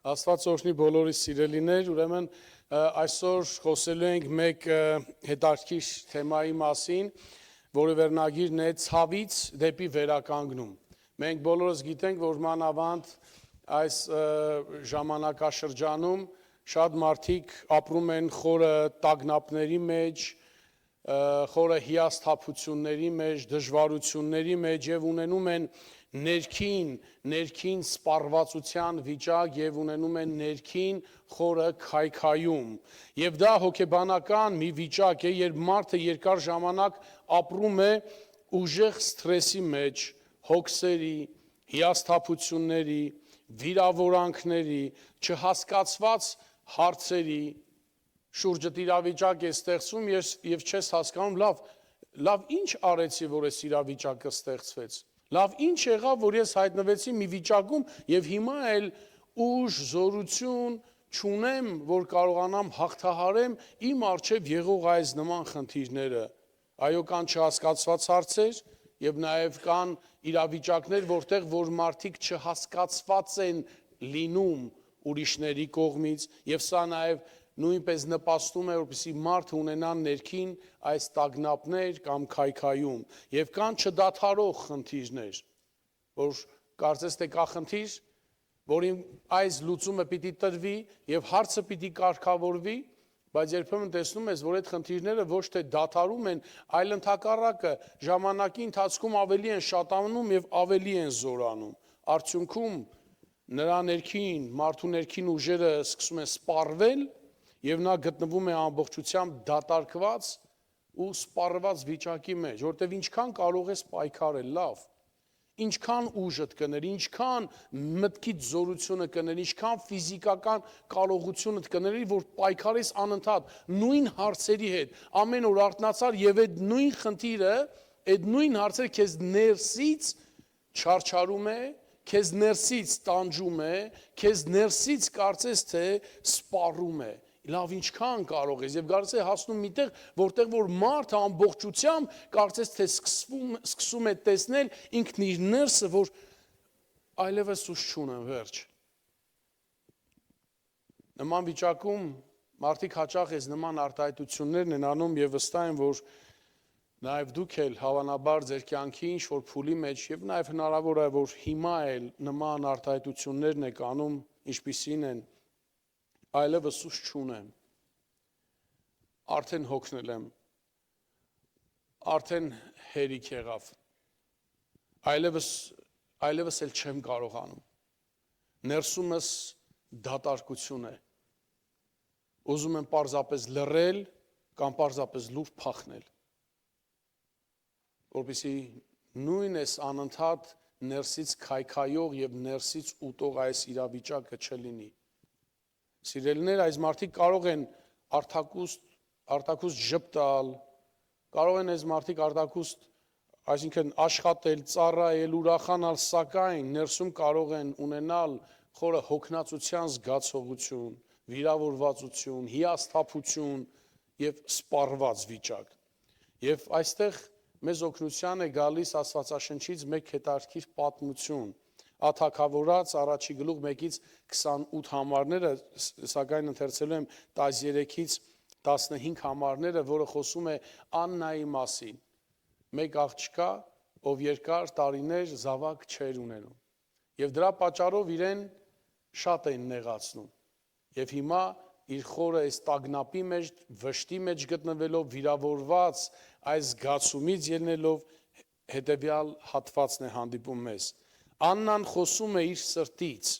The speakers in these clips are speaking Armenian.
Աստված օրհնի բոլորիս սիրելիներ, ուրեմն այսօր խոսելու ենք մեկ հետաքրքիր թեմայի մասին, որը վերնագիրն է ցավից դեպի վերականգնում։ Մենք բոլորս գիտենք, որ մանավանդ այս ժամանակաշրջանում շատ մարդիկ ապրում են խորը տագնապների մեջ, խորը հիասթափությունների մեջ, դժվարությունների մեջ եւ ունենում են ներքին սպառվածության վիճակ եւ ունենում են ներքին խորը քայքայում եւ դա հոգեբանական մի վիճակ է, երբ մարդը երկար ժամանակ ապրում է ուժեղ սթրեսի մեջ, հոգսերի, հիասթափությունների, վիրավորանքների, չհասկացված հարցերի շուրջը իրավիճակ է ստեղծում եւ չես հասկանում լավ ինչ արեցի, որ այս իրավիճակը ստեղծվեց։ Լավ ինչ եղավ, որ ես հայտնվեցի մի վիճակում եւ հիմա էլ ուժ, զորություն չունեմ, որ կարողանամ հաղթահարեմ իմ առջև եղող այս նման խնդիրները։ Այո, կան չհասկացված հարցեր եւ նաեւ կան իրավիճակներ, որտեղ որ մարդիկ չհասկացված են լինում ուրիշների կողմից եւ սա նաեւ նույնպես նպաստում է, որպեսզի մարդը ունենա ներքին այս տագնապներ կամ քայքայում եւ կան չդադարող խնդիրներ, որ կարծես թե կա խնդիր, որի այս լուծումը պիտի տրվի եւ հարցը պիտի կարգավորվի, բայց երբեմն տեսնում ես, որ այդ խնդիրները ոչ թե դադարում են, այլ ընդհակառակը ժամանակի ընթացքում ավելի են շատանում եւ ավելի են զորանում։ Արդյունքում նրա ներքին, մարդու ներքին ուժերը սկսում են սպառվել եւ նա գտնվում է ամբողջությամբ դատարկված ու սպառված վիճակի մեջ, որտեւ ինչքան կարող ես պայքարել, լավ, ինչքան ուժդ կներ, ինչքան մտքիդ զորությունը կներ, ինչքան ֆիզիկական կարողությունդ կներ, որ պայքարես անընդհատ նույն հարցերի հետ, ամեն օր արթնացար եւ այդ նույն խնդիրը, այդ նույն հարցերը քեզ ներսից չարչարում է, քեզ ներսից տանջում է, քեզ ներսից կարծես թե սպառում է։ Լավ ինչքան կարող ես եւ կարծես է հասնում միտեղ, որտեղ որ մարդը ամբողջությամբ կարծես թե սկսում է տեսնել ինքն իր ներսը, որ այլևս ուժ չունեմ, վերջ։ Նման վիճակում մարդիկ հաճախ այս նման արտահայտություններն են անում եւ վստահ են, որ նաեւ դուք էլ հավանաբար ձեր կյանքի ինչ որ փուլի մեջ եւ նաեւ հնարավոր է, որ հիմա էլ նման արտահայտություններն եք անում, ինչպիսին են այլևս ուժ չունեմ, արդեն հոգնել եմ, արդեն հերիք եղավ, այլևս էլ չեմ կարողանում, ներսումս դատարկություն է, ուզում եմ պարզապես լռել կամ պարզապես լուր փախնել, որպեսզի նույն այս անընդհատ ներսից քայքայող եւ ներսից ուտող այս իրավիճակը չլինի։ Սիրելիներ, այս մարդիկ կարող են արտակուստ ժպտալ, կարող են այս մարդիկ արտակուստ, այսինքն աշխատել, ծառայել, ուրախանալ, սակայն ներսում կարող են ունենալ խորը հոգնածության զգացողություն, վիրավորվածություն, հիասթափություն եւ սպառված վիճակ։ Եւ այստեղ մեզ օգնության է գալիս Աստվածաշնչից մեկ հետաքրքիր պատմություն։ Աթաքավորած առաջի գլուխ 1-ից 28 համարները, սակայն ընթերցելու եմ 13-ից 15 համարները, որը խոսում է Աննայի մասին։ Մեկ աղջկա, ով երկար տարիներ զավակ չէր ունենում։ Եվ դրա պատճառով իրեն շատ էին նեղացնում։ Եվ հիմա իր խորը այս տագնապի մեջ, վշտի մեջ գտնվելով, վիրավորված այս զգացումից ելնելով հետևյալ հատվածն է հանդիպում մեզ։ Աննան խոսում է իր սրտից,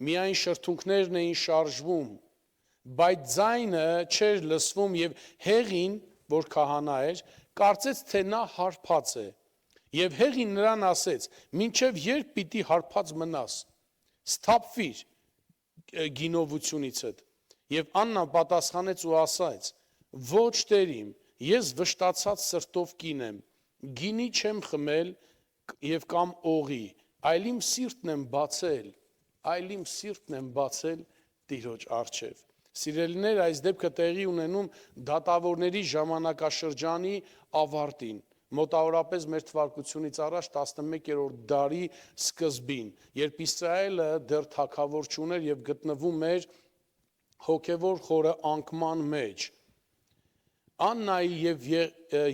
միայն շրթունքներն էին շարժվում, բայց ձայնը չէր լսվում եւ Հեղին, որ քահանա էր, կարծեց, թե նա հարբած է։ Եվ Հեղին նրան ասեց. «Մինչև երբ պիտի հարբած մնաս, սթափվիր գինովությունիցդ»։ Եվ Աննան պատասխանեց ու ասաց. «Ոչ Տեր իմ, ես վշտացած սրտով կին եմ, գինի չեմ խմել եւ կամ օղի, այլ իմ սիրտն եմ բացել Տիրոջ առջև»։ Սիրելիներ, այս դեպքը տեղի ունենում դատավորների ժամանակաշրջանի ավարտին, մոտավորապես մեր թվարկությունից առաջ 11-րդ դարի սկզբին, երբ Իսրայելը դեռ թագավոր չուներ եւ գտնվում էր հոգևոր խորը անկման մեջ։ Աննայի եւ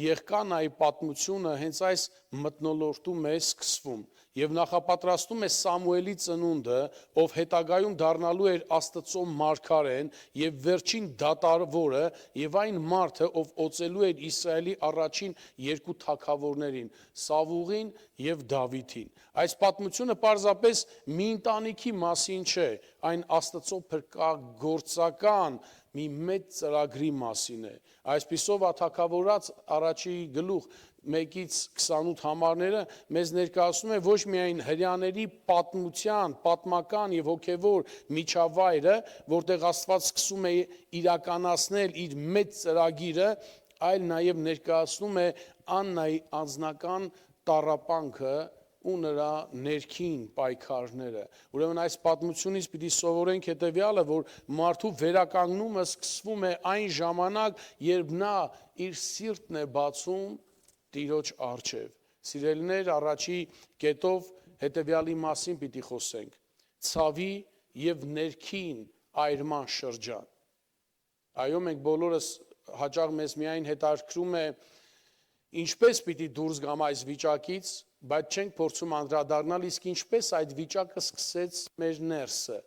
Եղկանայի պատմությունը հենց այս մթնոլորտում է սկսվում եւ նախապատրաստում է Սամուելի ծնունդը, ով հետագայում դառնալու էր Աստծո մարգարեն եւ վերջին դատավորը եւ այն մարդը, ով օծելու էր Իսրայելի առաջին երկու թագավորներին՝ Սավուղին եւ Դավիթին։ Այս պատմությունը պարզապես մի ընտանիքի մասին չէ, այն Աստծո փրկագործական մի մեծ ծրագրի մասին է։ Այսպիսով թագավորած առաջի գլուխ 1-28 համարները մեզ ներկայացնում է ոչ միայն հրյաների պատմության, պատմական եւ հոգեվոր միջավայրը, որտեղ Աստված սկսում է իրականացնել իր մեծ ծրագիրը, այլ նաեւ ներկայացնում է Աննայի անձնական տառապանքը ու նրա ներքին պայքարները։ Ուրեմն այս պատմությունից պիտի սովորենք հետևյալը, որ մարդու վերականգնումը սկսվում է այն ժամանակ, երբ նա իր սիրտն է բացում Տիրոջ առջև։ Սիրելիներ, առաջի կետով հետևյալի մասին պիտի խոսենք. ցավի եւ ներքին այրման շրջան։ Այո, մենք բոլորս հաճախ մեզ միայն հետաքրքրում է ինչպես պիտի դուրս գամ այս վիճակից, բայց չենք փորձում անդրադառնալ, իսկ ինչպես այդ վիճակը սկսեց մեր ներսը։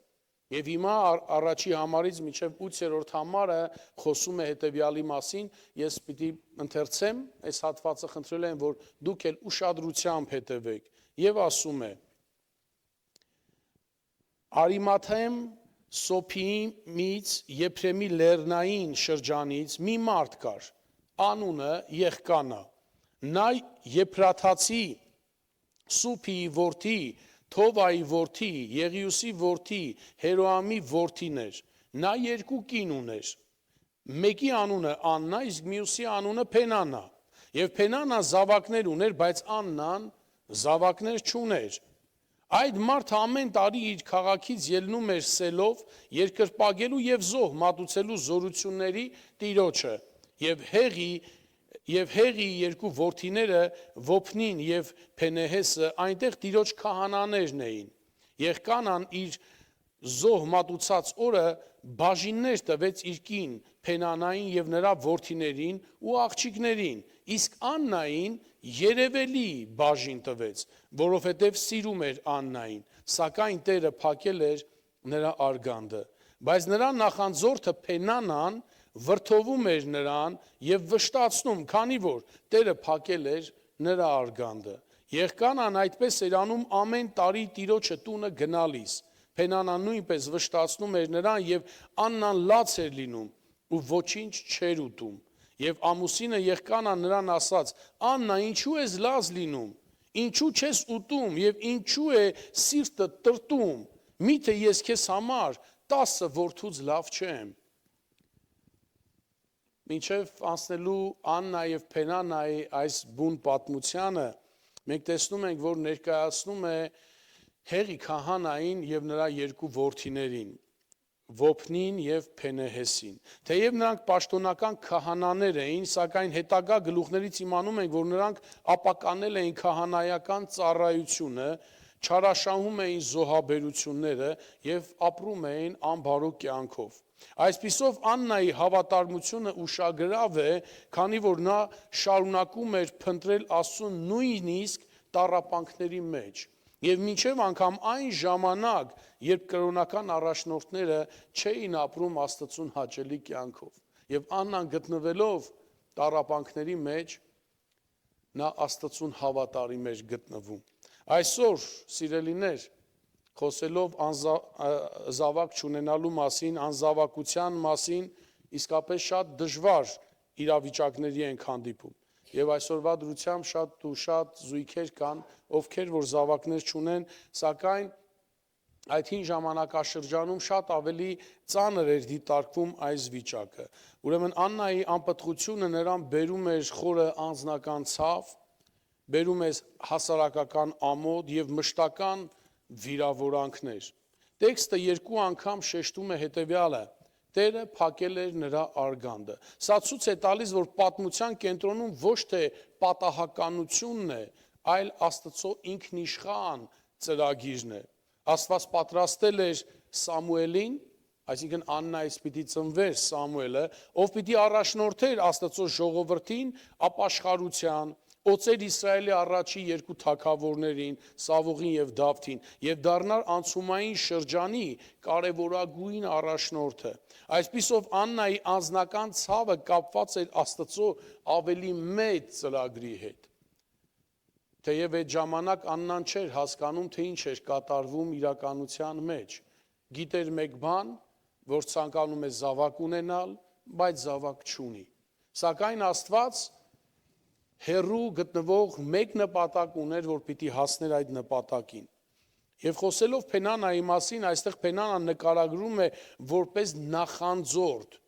Եվ հիմա առաջի համարից մինչև 8-րդ համարը խոսում է հետևյալի մասին, ես պիտի ընթերցեմ այս հատվածը, խնդրել եմ, որ դուք էլ ուշադրությամբ հետևեք, եւ ասում է. Արիմաթեմ Սոփիից Եփրեմի լեռնային շրջանից մի մարդ կար, անունը Եղկանա, նա Եփրաթացի Սուփիի որդի, Թովայի որդի, Եղիուսի որդի, Հերոամի որդին էր, նա երկու կին ուներ, մեկի անունը Աննա, իսկ մյուսի անունը Փենանա, եւ Փենանան զավակներ ուներ, բայց Աննան զավակներ չուներ։ Այդ մարդը ամեն տարի իր քաղաքից ելնում էր սելով, երկրպագելու եւ զոհ մատուցելու զորությունների տիրոջը, եւ Հեղի երկու որդիները Ոփնին եւ Փենեհեսը այնտեղ տիրոջ քահանաներն էին։ Եղկանան իր զոհ մատուցած օրը բաժիններ տվեց իր կին Փենանային եւ նրա որդիներին ու աղջիկներին, իսկ Աննային երևելի բաժին տվեց, որովհետեւ սիրում էր Աննային, սակայն Տերը փակել էր նրա արգանդը։ Բայց նրա նախանձորդը Փենանան վրթովում էր նրան եւ վշտացնում, քանի որ Տերը փակել էր նրա արգանդը։ Եղկանան այդպես էր անում ամեն տարի տիրոջը տունը գնալիս։ Փենանան նույնպես վշտացնում էր նրան եւ Աննան լաց էր լինում ու ոչինչ չէր ուտում։ Եվ ամուսինը Եղկանան նրան ասաց. Աննա, ինչու ես լաց լինում, ինչու չես ուտում եւ ինչու է սիրտը տրտում, միթե ես քեզ համար 10 որդուց լավ չեմ։ Մինչև անցնելու Աննա եւ Փենանայի այս բուն պատմությանը, մենք տեսնում ենք, որ ներկայացնում է Հեղի քահանային եւ նրա երկու որդիներին, Ոփնին եւ Փենեհեսին։ Թեև նրանք պաշտոնական քահանաներ էին, սակայն հետագա գլուխներից իմանում ենք, որ նրանք ապականել էին քահանայական ծառայությունը, չարաշահում էին զոհաբերությունները եւ ապրում էին անբարո կյանքով։ Այսպիսով Աննայի հավատարմությունը ուշագրավ է, քանի որ նա շարունակում էր փնտրել Աստծուն նույնիսկ տառապանքների մեջ։ Եվ մինչև անգամ այն ժամանակ, երբ կրոնական առաջնորդները չէին ապրում Աստծուն հաճելի կյանքով։ Եվ Աննան գտնվելով տառապանքների մեջ, նա Աստծուն հավատարիմ էր գտնվում։ Այսօր, սիրելիներ, խոսելով զավակ չունենալու մասին, անզավակության մասին, իսկապես շատ դժվար իրավիճակների ենք հանդիպում։ Եվ այսօրվա դրությամբ շատ ու շատ զույգեր կան, ովքեր որ զավակներ չունեն, սակայն այդ հին ժամանակաշրջանում շատ ավելի ծանր էր դիտարկվում այս վիճակը։ Ուրեմն Աննայի անպտղությունը նրան բերում էր խորը անձնական ցավ, բերում էր հասարակական ամոթ եւ մշտական վիրավորանքներ։ Տեքստը երկու անգամ շեշտում է հետևյալը. Տերը փակել էր նրա արգանդը։ Սա ցույց է տալիս, որ պատմության կենտրոնում ոչ թե պատահականությունն է, այլ Աստծո ինքնիշխան ծրագիրն է։ Աստված պատրաստել էր Սամուելին, այսինքն Աննայից պիտի ծնվեր Սամուելը, ով պիտի առաջնորդեր Աստծո ժողովրդին ապաշխարության, օծեր Իսրայելի առաջի երկու թագավորներին, Սավողին եւ Դավթին, եւ դառնար անցումային շրջանի կարևորագույն առաջնորդը։ Այսպիսով Աննայի անձնական ցավը կապված էր Աստծո ավելի մեծ ծրագրի հետ։ Թեև այդ ժամանակ Աննան չէր հասկանում, թե ինչ էր կատարվում իրականության մեջ։ Գիտեր մեկ բան, որ ցանկանում է զավակ ունենալ, բայց զավակ չունի։ Սակայն Աստված հերու գտնվող մեկ նպատակ ուներ, որ պիտի հասներ այդ նպատակին։ Եվ խոսելով Փենանայի մասին, այստեղ Փենանան նկարագրում է որպես նախանձորդ։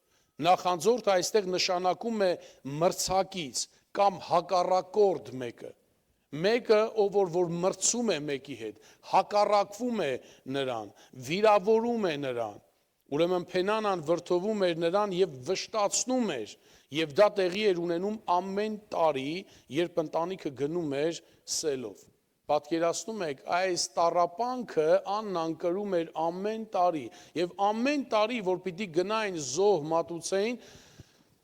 Նախանձորդ այստեղ նշանակում է մրցակից կամ հակառակորդ մեկը։ Մեկը, ով որ մրցում է մեկի հետ, հակառակվում է նրան, վիրավորում է նրան։ Ուրեմն Փենանան վրդովում էր նրան եւ վշտացնում էր, եւ դա տեղի էր ունենում ամեն տարի, երբ ընտանիքը գնում էր սելով։ Պատկերացնում եք, այս տառապանքը Աննան կրում էր ամեն տարի, եւ ամեն տարի, որ պիտի գնային զոհ մատուցեին,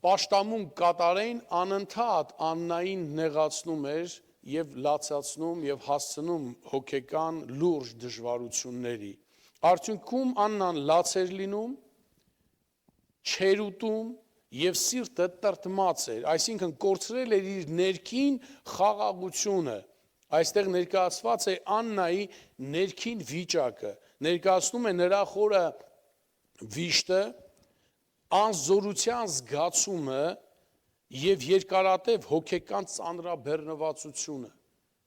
պաշտամուն կատարեին, անընդհատ Աննային նեղացնում էր եւ լացացնում եւ հասցնում հոգեկան լուրջ դժվարությունների։ Արդյունքում Աննան լաց էր լինում, չեր ուտում եւ սիրտը տրտմած էր, այսինքն կորցրել էր իր ներքին խաղաղությունը։ Այստեղ ներկայացված է Աննայի ներքին վիճակը, ներկայացնում է նրա խորը վիշտը, անզորության զգացումը եւ երկարատև հոգեկան ծանրաբեռնվածությունը,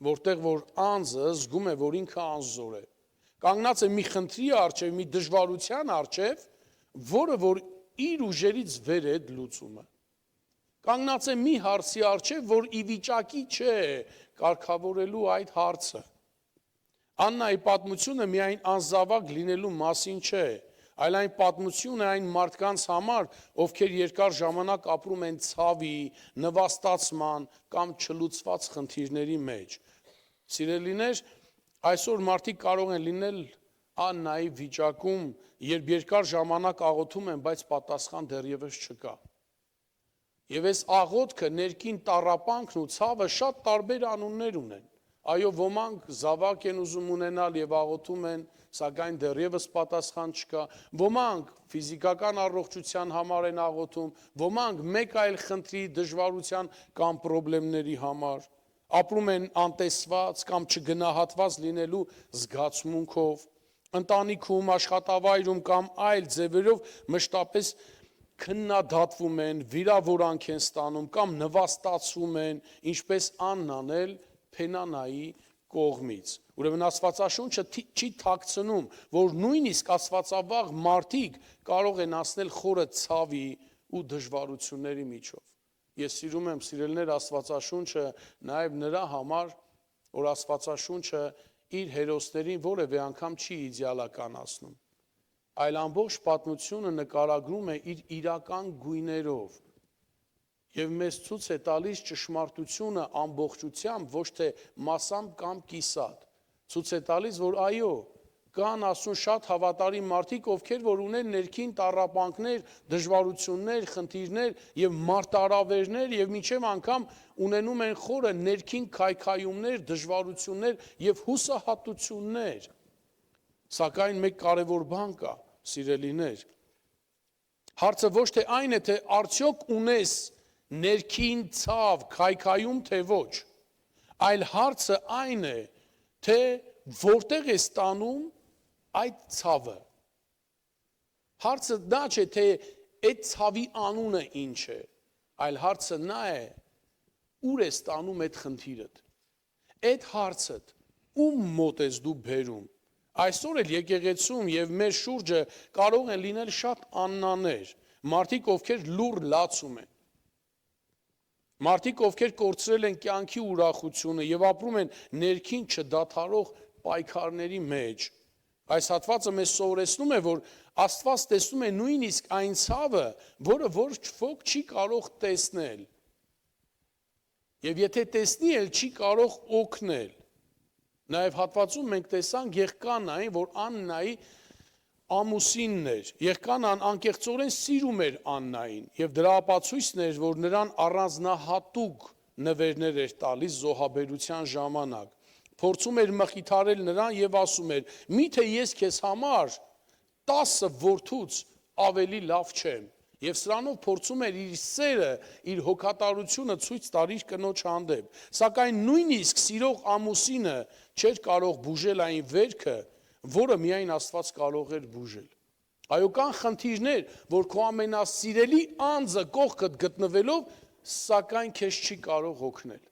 որտեղ որ անձը զգում է, որ ինքը անզոր է, կանգնած է մի խնդրի առջև, մի դժվարության առջև, որը որ իր ուժերից վեր է լուծումը, կանգնած է մի հարցի առջև, որ ի վիճակի չէ կարգավորելու այդ հարցը։ Աննայի պատմությունը միայն անզավակ լինելու մասին չէ, այլ այն պատմություն է այն մարդկանց համար, ովքեր երկար ժամանակ ապրում են ցավի, նվաստացման կամ չլուծված խնդիրների մեջ։ Սիրելիներ, այսօր մարդիկ կարող են լինել Աննայի վիճակում, երբ երկար ժամանակ աղոթում են, բայց պատասխան դեռևս չկա։ Եվ այս աղոթքը, ներքին տառապանքն ու ցավը շատ տարբեր անուններ ունեն։ Այո, ոմանք զավակ են ուզում ունենալ եւ աղոթում են, սակայն դեռևս պատասխան չկա։ Ոմանք ֆիզիկական առողջության համար են աղոթում, ոմանք մեկ այլ խնդրի, դժվարության կամ խնդիրների համար։ Ապրում են անտեսված կամ չգնահատված լինելու զգացմունքով, ընտանիքում, աշխատավայրում կամ այլ ձևերով մշտապես քննադատվում են, վիրավորանք են ստանում կամ նվաստացվում են, ինչպես Աննան էլ Փենանայի կողմից։ Ուրեմն Աստվածաշունչը չի թաքցնում, որ նույնիսկ աստվածավաղ մարդիկ կարող են անցնել խորը ցավի ու դժվարությունների միջով։ Ես սիրում եմ, սիրելիներ, Աստվածաշունչը նաև նրա համար, որ Աստվածաշունչը իր հերոսներին որևէ անգամ չի իդեալականացնում, այլ ամբողջ պատմությունը նկարագրում է իր իրական գույներով եւ մեզ ցույց է տալիս ճշմարտությունը ամբողջությամբ, ոչ թե մասամբ կամ կիսատ։ Ցույց է տալիս, որ այո, կան ասուն շատ հավատարիմ մարդիկ, ովքեր որ ունեն ներքին տառապանքներ, դժվարություններ, խնդիրներ եւ մարտահրավերներ եւ մինչեւ անգամ ունենում են խորը ներքին քայքայումներ, դժվարություններ եւ հուսահատություններ։ Սակայն մեկ կարևոր բան կա, սիրելիներ։ Հարցը ոչ թե այն է, թե արդյոք ունես ներքին ցավ, քայքայում, թե ոչ, այլ հարցը այն է, թե որտեղ է ստանում այդ ցավը։ Հարցը դա չէ, թե այդ ցավի անունը ինչ է, այլ հարցը նա է, ուր է ստանում այդ խնդիրդ։ Այդ հարցը ում մոտ ես դու բերում։ Այսօր էլ եկեղեցում եւ մեր շուրջը կարող են լինել շատ Աննաներ, մարդիկ, ովքեր լուռ լացում են։ Մարդիկ, ովքեր կորցրել են կյանքի ուրախությունը եւ ապրում են ներքին չդադարող պայքարների մեջ, Այս հատվածը մեզ սովորեցնում է, որ Աստված տեսնում է նույնիսկ այն ցավը, որը ոչ ոք չի կարող տեսնել։ Եվ եթե տեսնի, էլ չի կարող օգնել։ Նաև հատվածում մենք տեսանք Եղկանային, որ Աննայի ամուսինն էր։ Եղկանան անկեղծորեն սիրում էր Աննային եւ դրա ապացույցն էր, որ նրան առանձնահատուկ նվերներ էր տալիս զոհաբերության ժամանակ։ Փորձում էր մխիթարել նրան եւ ասում էր. «Միթե ես քեզ համար 10 որդուց ավելի լավ չեմ»։ Եվ սրանով փորձում էր իր սերը, իր հոգատարությունը ցույց տալ իր կնոջ հանդեպ։ Սակայն նույնիսկ սիրող ամուսինը չէր կարող բուժել այն վերքը, որը միայն Աստված կարող էր բուժել։ Այո, կան խնդիրներ, որ քո ամենասիրելի անձը կողքդ գտնվելով, սակայն քեզ չի կարող օգնել։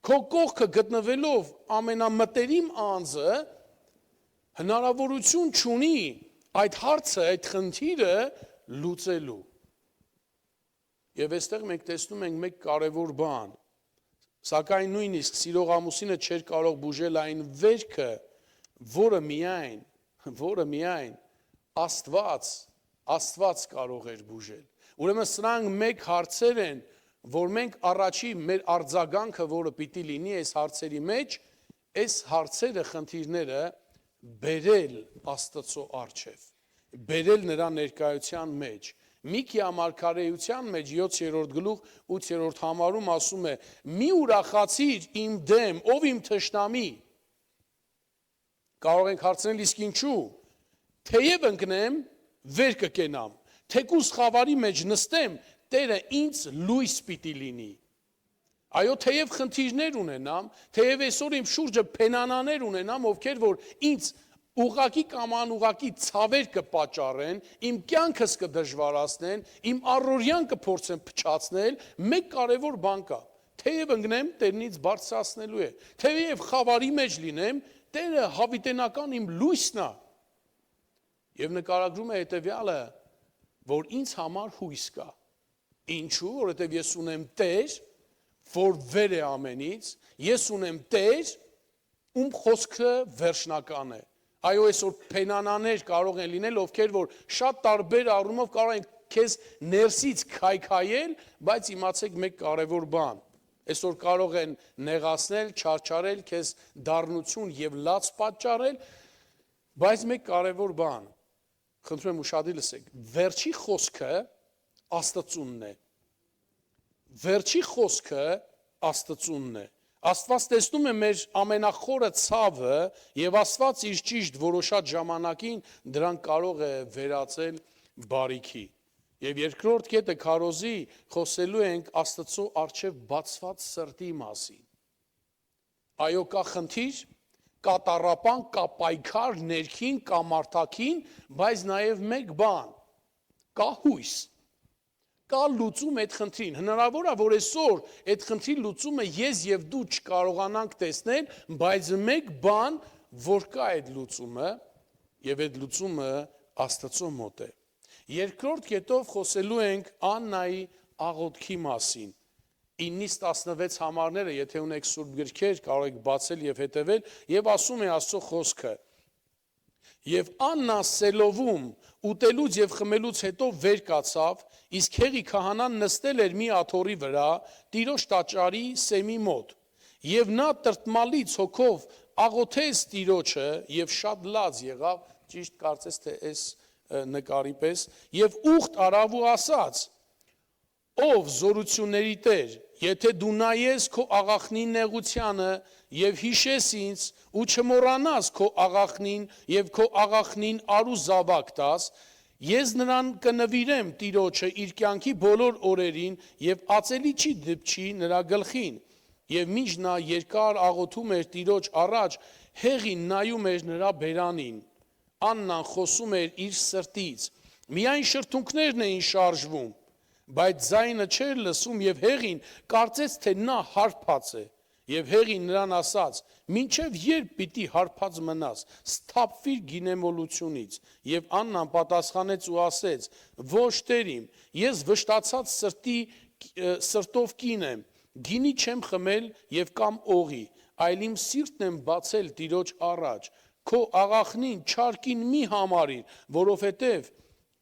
Քո կողքը գտնվելով ամենամտերիմ անձը հնարավորություն չունի այդ հարցը, այդ խնդիրը լուծելու։ Եվ այստեղ մենք տեսնում ենք մեկ կարևոր բան, սակայն նույնիսկ սիրող ամուսինը չէր կարող բուժել այն վերքը, որը միայն Աստված կարող էր բուժել։ Ուրեմն սրանք մեկ հարցեր են, որ մենք առաջի մեր արձագանքը, որը պիտի լինի այս հարցերի մեջ, այս հարցերը, խնդիրները բերել Աստծո առջև, բերել նրա ներկայության մեջ։ Միքիա մարգարեության մեջ 7-րդ գլուխ 8-րդ համարում ասում է. «Մի ուրախացիր իմ դեմ, ով իմ թշնամի»։ Կարող ենք հարցնել, իսկ ինչու։ Թեև ընկնեմ, վեր կկենամ, թեկուզ խավարի մեջ նստեմ, Տերը ինձ լույս պիտի լինի։ Այո, թեև խնդիրներ ունենամ, թեև այսօր իմ շուրջը փենանաներ ունենամ, ովքեր որ ինձ ուղղակի կամ անուղղակի ցավեր կպատճառեն, իմ կյանքս կդժվարացնեն, իմ առօրյան կփորձեն փչացնել, մեկ կարևոր բան կա։ Թեև ընկնեմ, Տերն ինձ բարձրացնելու է։ Թեև խավարի մեջ լինեմ, Տերը հավիտենական իմ լույսն է։ Եվ նկարագրում է հետևյալը, որ ինձ համար հույս կա։ Ինչու, որովհետև ես ունեմ Տեր, որ վեր է ամենից, ես ունեմ Տեր, ում խոսքը վերջնական է։ Այո, այսօր փենանաներ կարող են լինել, ովքեր որ շատ տարբեր առումով կարող են քեզ ներսից քայքայել, բայց իմացեք մեկ կարևոր բան։ Այսօր կարող են նեղացնել, չարչարել, քեզ դառնություն եւ լաց պատճառել, բայց մեկ կարևոր բան։ Խնդրում եմ ուշադիր լսեք։ Վերջի խոսքը Աստծունն է։ Վերջի խոսքը Աստծունն է։ Աստված տեսնում է մեր ամենախորը ցավը եւ Աստված իր ճիշտ որոշած ժամանակին դրան կարող է վերածել բարիքի։ Եվ երկրորդ կետը քարոզի խոսելու ենք Աստծո առջև բացված սրտի մասին։ Այո, կա խնդիր, կա տառապան, կա պայքար ներքին, կա մարդակին, բայց նաև մեկ բան, կա հույս, կա լուծում այդ խնդրին։ Հնարավոր է, որ այսօր այդ խնդրի լուծումը ես եւ դու չկարողանանք տեսնել, բայց մեկ բան, որ կա այդ լուծումը, եւ այդ լուծումը Աստծո մոտ է։ Երկրորդ կետով խոսելու ենք Աննայի աղոթքի մասին։ 9-ից 16 համարները, եթե ունեք սուրբ գրքեր, կարող եք բացել եւ հետեւել, եւ ասում է Աստծո խոսքը. Եվ Աննա սելովում ուտելուց եւ խմելուց հետո վեր կացավ, իսկ Հեղի քահանան նստել էր մի աթոռի վրա, Տիրոջ տաճարի սեմի մոտ, եւ նա տրտմալից հոգով աղոթեց Տիրոջը եւ շատ լաց եղավ, ճիշտ կարծես թե այս նկարի պես, եւ ուխտ արավ ու ասաց. Ով զորությունների Տեր, եթե դու նայես քո աղախնի նեղությանը եւ հիշես ինձ ու չմոռանաս քո աղախնին եւ քո աղախնին արու զավակ տաս, ես նրան կնվիրեմ Տիրոջը իր կյանքի բոլոր օրերին եւ ածելի չի դպչի նրա գլխին։ Եվ մինչ նա երկար աղոթում էր Տիրոջ առաջ, Հեղին նայում էր նրա բերանին։ Աննան խոսում էր իր սրտից։ Միայն շրթունքներն էին շարժվում, բայց ձայնը չէր լսում եւ Հեղին կարծեց, թե նա հարբած է։ Եվ Հեղին նրան ասաց. «Մինչև երբ պիտի հարբած մնաս, սթափվիր գինեմոլությունից»։ Եվ Աննան պատասխանեց ու ասեց. «Ոչ Տեր իմ, ես վշտացած սրտով կին եմ, գինի չեմ խմել եւ կամ օղի, այլ իմ սիրտն եմ բացել Տիրոջ առաջ, քո աղախնին չարքին մի համարիր, որովհետև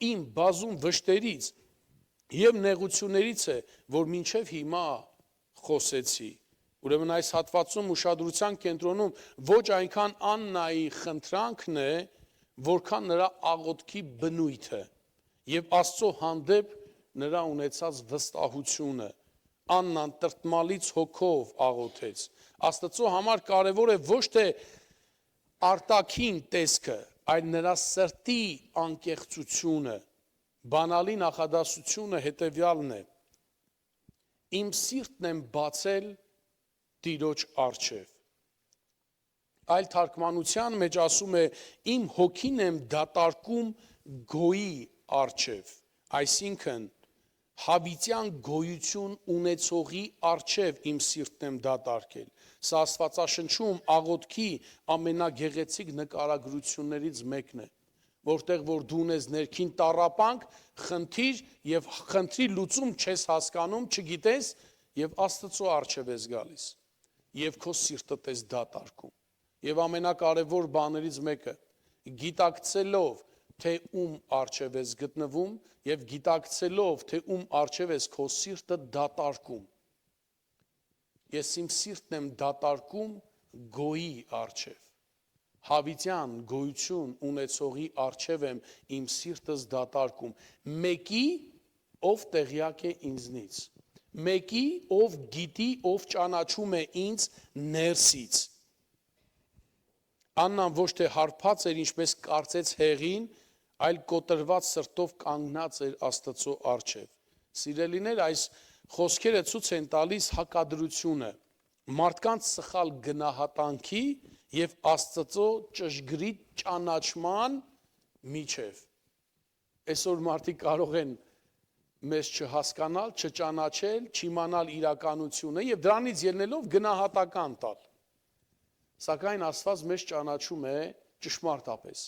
իմ բազում վշտերից եւ նեղություններից է, որ մինչև հիմա խոսեցի։ Ուրեմն այս հատվածում ուշադրության կենտրոնում ոչ այնքան Աննայի խնդրանքն է, որքան նրա աղոթքի բնույթը եւ Աստծո հանդեպ նրա ունեցած վստահությունը։ Աննան տրտմալից հոգով աղոթեց։ Աստծո համար կարևոր է ոչ թե արտաքին տեսքը, այլ նրա սրտի անկեղծությունը, բանալի նախադասությունը հետևյալն է. իմ սիրտն եմ բացել Տիրոջ առջև։ Այլ թարգմանության մեջ ասում է իմ հոգին եմ դատարկում գոյի առջև, այսինքն հավիտյան գոյություն ունեցողի առջև իմ սիրտն եմ դատարկել։ Սա Աստվածաշնչում աղոթքի ամենագեղեցիկ նկարագրություններից մեկն է, որտեղ որ դու ունես ներքին տառապանք, խնդիր եւ խնդրի լուծում չես հասկանում, չգիտես եւ Աստծո առջև ես գալիս եւ քո սիրտդ ես դատարկում։ Եվ ամենակարևոր բաներից մեկը գիտակցելով թե ում առջև ես գտնվում եւ գիտակցելով թե ում առջև ես քո սիրտը դատարկում։ Ես իմ սիրտն եմ դատարկում գոյի առջև, հավիտյան գոյություն ունեցողի առջև եմ իմ սիրտս դատարկում, մեկի, ով տեղյակ է ինձնից, մեկի, ով գիտի, ով ճանաչում է ինձ ներսից։ Աննան ոչ թե հարբած էր, ինչպես կարծեց Հեղին, այլ կոտրված սրտով կանգնած էր Աստծո առջև։ Սիրելիներ, այս խոսքերը ցույց են տալիս հակադրությունը մարդկանց սխալ գնահատանքի եւ Աստծո ճշգրիտ ճանաչման միջև։ Այսօր մարդիկ կարող են մեզ չհասկանալ, չճանաչել, չիմանալ իրականությունը եւ դրանից ելնելով գնահատական տալ։ Սակայն Աստված մեզ ճանաչում է ճշմարտապես,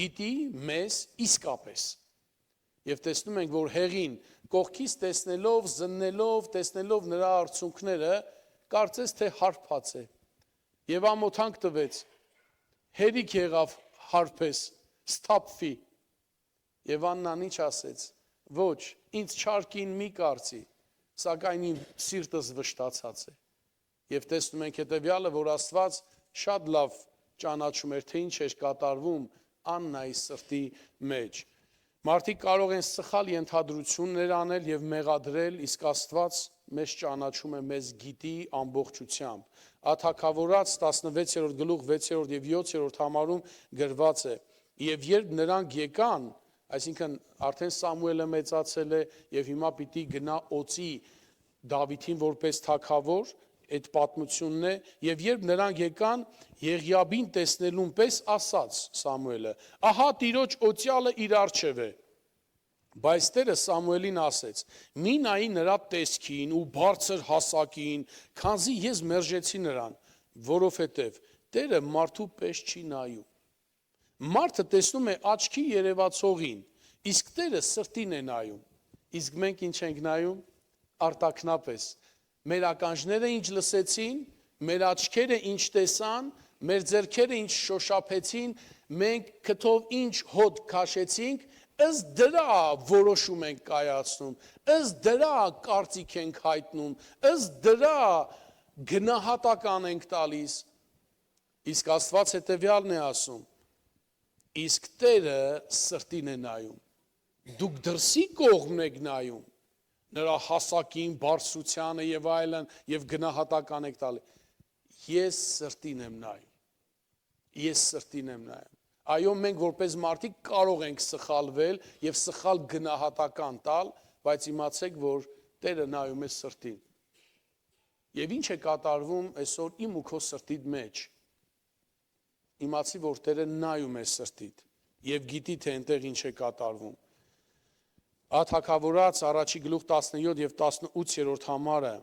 գիտի մեզ իսկապես։ Եվ տեսնում ենք, որ Հեղին կողքից տեսնելով, զննելով, տեսնելով նրա արցունքները, կարծես թե հարբած է։ Եվ ամոթանք տվեց, հերիք եղավ հարբես, սթափվի։ Եվ Աննան ինչ ասեց, ոչ, ինձ չարքին մի կարծի, սակայն իմ սիրտս վշտացած է։ Եվ տեսնում ենք հետևյալը, որ Աստված շատ լավ ճանաչում էր, թե ինչ էր կատարվում Աննայի սրտի մեջ։ Մարդիկ կարող են սխալ ենթադրություններ անել եւ մեղադրել, իսկ Աստված մեզ ճանաչում է, մեզ գիտի ամբողջությամբ։ Աթաքավորաց 16-րդ գլուխ 6-րդ եւ 7-րդ համարում գրված է. եւ երբ նրանք եկան, այսինքն արդեն Սամուելը մեծացել է եւ հիմա պիտի գնա օծի Դավիթին որպես թագավոր, այդ պատմությունն է, եւ երբ նրանք եկան Եղիաբին տեսնելուն պես ասաց Սամուելը. ահա Տիրոջ օծյալը իր առջև է։ Բայց Տերը Սամուելին ասեց. մի նայի նրա տեսքին ու բարձր հասակին, քանզի ես մերժեցի նրան, որովհետև Տերը մարդու պես չի նայում։ Մարդը տեսնում է աչքի երևացողին, իսկ Տերը սրտին է նայում։ Իսկ մենք ինչ ենք նայում։ Արտաքնապես։ Մեր ականջները ինչ լսեցին, մեր աչքերը ինչ տեսան, մեր ձեռքերը ինչ շոշափեցին, մենք քթով ինչ հոտ քաշեցինք, ըստ դրա որոշում ենք կայացնում, ըստ դրա կարծիք ենք հայտնում, ըստ դրա գնահատական ենք տալիս։ Իսկ Աստված հետևյալն է ասում. իսկ Տերը սրտին է նայում։ Դուք դրսի կողմն եք նայում, նրա հասակին, բարձրությանը եւ այլն եւ գնահատական եք տալի։ Ես սրտին եմ նայում։ Ես սրտին եմ նայում։ Այո, մենք որպես մարդիկ կարող ենք սխալվել եւ սխալ գնահատական տալ, բայց իմացեք, որ Տերը նայում է սրտին։ Եվ ինչ է կատարվում այսօր իմ ու քո սրտի մեջ։ Իմացի, որ Տերը նայում է սրտիդ եւ գիտի, թե այնտեղ ինչ է կատարվում։ Աթաքավորաց առաջի գլուխ 17 եւ 18-րդ համարը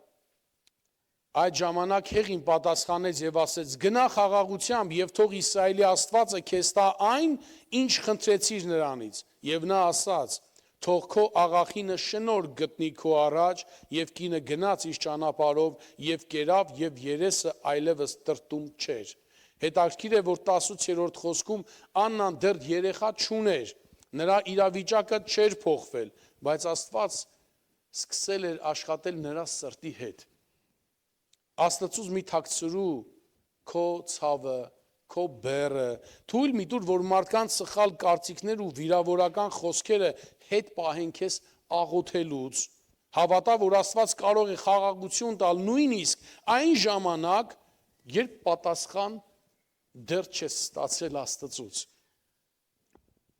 այդ ժամանակ Հեղին պատասխանեց եւ ասեց. գնա խաղաղությամբ եւ թող Իսրայելի Աստվածը քեզ տա այն, ինչ խնդրեցիր նրանից։ Եվ նա ասաց. թող քո աղախինը շնորհք գտնի քո առաջ, եւ կինը գնաց իր ճանապարհով եւ կերավ եւ երեսը այլևս տրտում չէր։ Հետաքրքիր է, որ 18-րդ խոսքում Աննան դեռ երեխա չուներ, նրա իրավիճակը չէր փոխվել, բայց Աստված սկսել էր աշխատել նրա սրտի հետ։ Աստծուց մի թաքցրու քո ցավը, քո բեռը, թույլ մի տուր, որ մարդկանց սխալ կարծիքներ ու վիրավորական խոսքերը հետ պահեն քեզ աղոթելուց, հավատա, որ Աստված կարող է խաղաղություն տալ նույնիսկ այն ժամանակ, երբ պատասխան դեռ չես ստացել Աստծուց։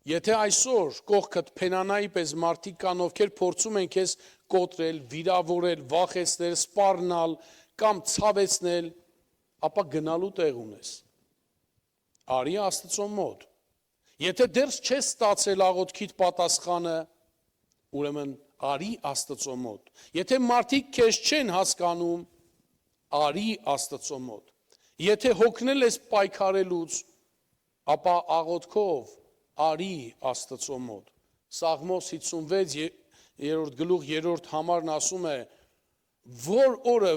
Եթե այսօր կողքդ Փենանայի պես մարդիկ կան, ովքեր փորձում են քեզ կոտրել, վիրավորել, վախեցնել, սպառնալ կամ ցավեցնել, ապա գնալու տեղ ունես։ Արի Աստծո մոտ։ Եթե դեռ չես ստացել աղոթքիդ պատասխանը, ուրեմն արի Աստծո մոտ։ Եթե մարդիկ քեզ չեն հասկանում, արի Աստծո մոտ։ Եթե հոգնել ես պայքարելուց, ապա աղոթքով արի Աստծո մոտ։ Սաղմոս 56 գլուխ 3 համարն ասում է, որ օրը,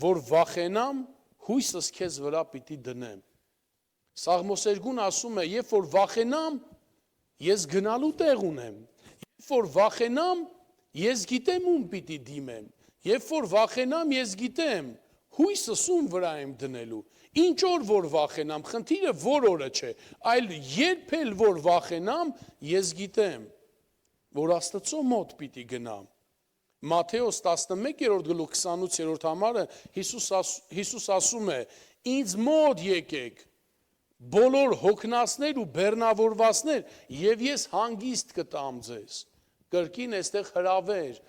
որ վախենամ, հույսս քեզ վրա պիտի դնեմ։ Սաղմոս 2-ն ասում է, երբ որ վախենամ, ես գնալու տեղ ունեմ, երբ որ վախենամ, ես գիտեմ ում պիտի դիմեմ, երբ որ վախենամ, ես գիտեմ, հույսս ում վրա եմ դնելու, ինչ օր որ վախենամ, խնդիրը որ օրը չէ, այլ երբ էլ որ վախենամ, ես գիտեմ, որ Աստծո մոտ պիտի գնամ։ Մատթեոս 11 գլուխ 28 համարը Հիսուս ասում է, ինձ մոտ եկեք, բոլոր հոգնածներ ու բեռնավորվածներ, եւ ես հանգիստ կտամ ձեզ։ Կրկին այստեղ հրավեր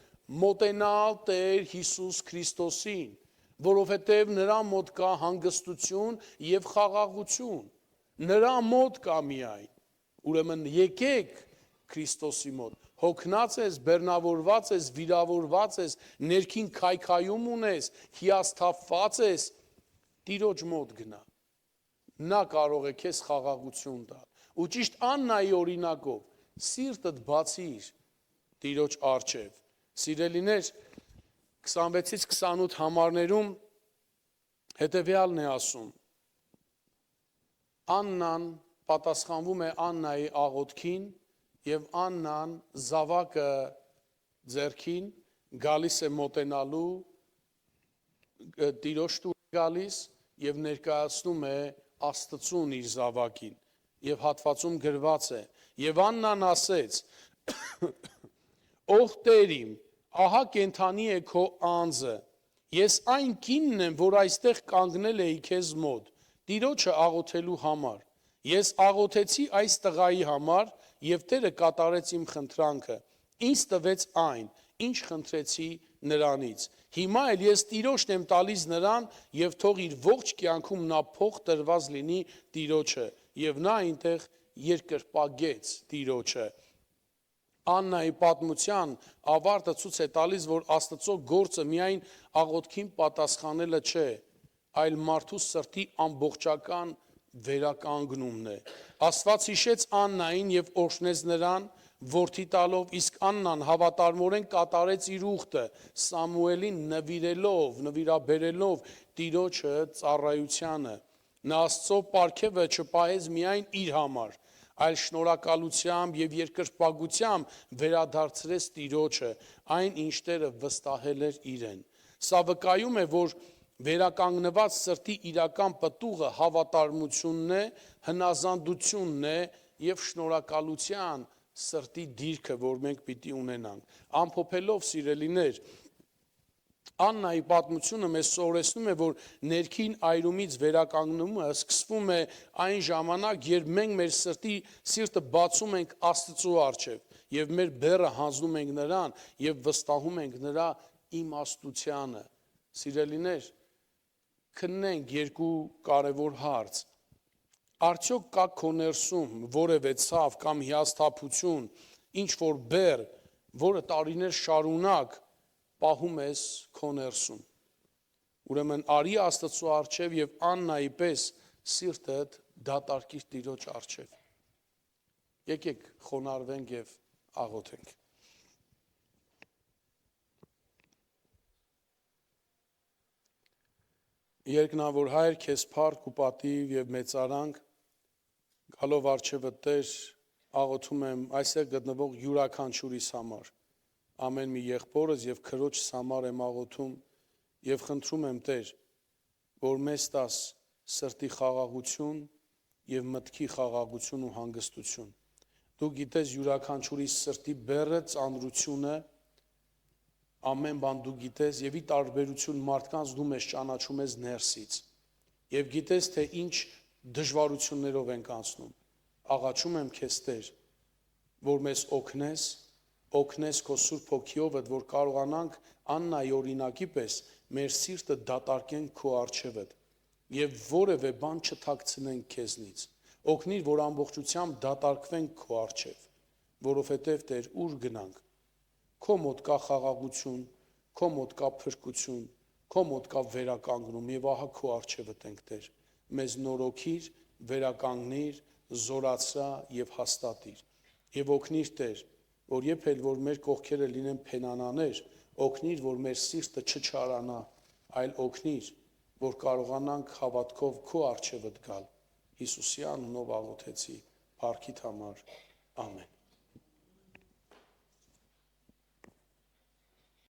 մոտենալ Տեր Հիսուս Քրիստոսին, որովհետև նրա մոտ կա հանգստություն եւ խաղաղություն։ Նրա մոտ կա միայն։ Ուրեմն եկեք Քրիստոսի մոտ։ Հոգնած ես, բեռնավորված ես, վիրավորված ես, ներքին քայքայում ունես, հիասթափված ես, Տիրոջ մոտ գնա։ Նա կարող է քեզ խաղաղություն տալ։ Ու ճիշտ Աննայի օրինակով սիրտդ բացիր Տիրոջ առջև։ Սիրելիներ, 26-ից 28 համարներում հետևյալն է ասում. Աննան պատասխանվում է Աննայի աղոթքին եւ Աննան զավակը ձեռքին գալիս է մոտենալու Տիրոջ տուն գալիս եւ ներկայացնում է Աստծուն իր զավակին եւ հատվածում գրված է եւ Աննան ասեց Ող Տեր իմ ահա կենթանի է քո անձը ես այն կինն եմ որ այստեղ կանգնել էի քեզ մոտ Տիրոջը աղոթելու համար ես աղոթեցի այս տղայի համար եւ Տերը կատարեց իմ խնդրանքը ինձ տվեց այն ինչ խնդրեցի նրանից Հիմա էլ ես Տիրոջն եմ տալիս նրան եւ թող իր ողջ կյանքում նա փող տրված լինի Տիրոջը եւ նա այնտեղ երկրպագեց Տիրոջը Աննայի պատմության ավարտը ցույց է տալիս որ Աստծո գործը միայն աղոթքին պատասխանելը չէ այլ մարդու սրտի ամբողջական վերականգնումն է Աստված հիշեց Աննային եւ օրհնեց նրան որդի տալով, իսկ Աննան հավատարմորեն կատարեց իր ուխտը, Սամուելին նվիրաբերելով Տիրոջը ծառայությանը։ Նա Աստծո պարգևը չպահեց միայն իր համար, այլ շնորհակալությամբ եւ երկրպագությամբ վերադարձրեց Տիրոջը, այն ինչ Տերը վստահել էր իրեն։ Սա վկայում է, որ վերականգնված սրտի իրական պտուղը հավատարմությունն է, հնազանդությունն է եւ շնորհակալության սրտի դիրքը, որ մենք պիտի ունենանք։ Ամփոփելով սիրելիներ, Աննայի պատմությունը մեզ սովորեցնում է, որ ներքին այրումից վերականգնումը սկսվում է այն ժամանակ, երբ մենք մեր սիրտը բացում ենք Աստծո առջև եւ մեր բեռը հանձնում ենք նրան եւ վստահում ենք նրա իմաստությանը։ Սիրելիներ, քննենք երկու կարևոր հարց։ Արդյոք կա քո ներսում որևէ ցավ կամ հիասթափություն, ինչ որ բեռ, որը տարիներ շարունակ պահում ես քո ներսում։ Ուրեմն արի Աստծո առջև եւ Աննայի պես սիրտդ դատարկիր Տիրոջ առջև։ Եկեք խոնարհվենք եւ աղոթենք։ Երկնավոր Հայր, քեզ փառք ու պատիվ եւ մեծարանք, գալով առջևդ Տեր, աղոթում եմ այսեղ գտնվող յուրաքանչյուրիս համար, ամեն մի եղբորս եւ քրոջս համար եմ աղոթում եւ խնդրում եմ Տեր, որ մեզ տաս սրտի խաղաղություն եւ մտքի խաղաղություն ու հանգստություն։ Դու գիտես յուրաքանչյուրի սրտի բեռը, ծանրությունը, ամեն բան դու գիտես եւ ի տարբերություն մարդկանց դու մեզ ճանաչում ես ներսից եւ գիտես թե ինչ դժվարություններով ենք անցնում։ Աղաչում եմ քեզ Տեր, որ մեզ օգնես քո Սուրբ Հոգիով, որ կարողանանք Աննայի օրինակի պես մեր սիրտը դատարկենք քո առջևդ եւ որևէ բան չթաքցնենք քեզնից։ Օգնիր, որ ամբողջությամբ դատարկվենք քո առջև, որովհետեւ Տեր ուր գնանք քո մոտ կա խաղաղություն, քո մոտ կա փրկություն, քո մոտ կա վերականգնում եւ ահա քո առջևդ ենք Տեր։ Մեզ նորոգիր, վերականգնիր, զորացրա եւ հաստատիր։ Եվ օգնիր Տեր, որ երբ էլ որ մեր կողքերը լինեն փենանաներ, օգնիր, որ մեր սիրտը չչարանա, այլ օգնիր, որ կարողանանք հավատքով քո առջևդ գալ։ Հիսուսի անունով աղոթեցի, փառքիդ համար։ Ամեն։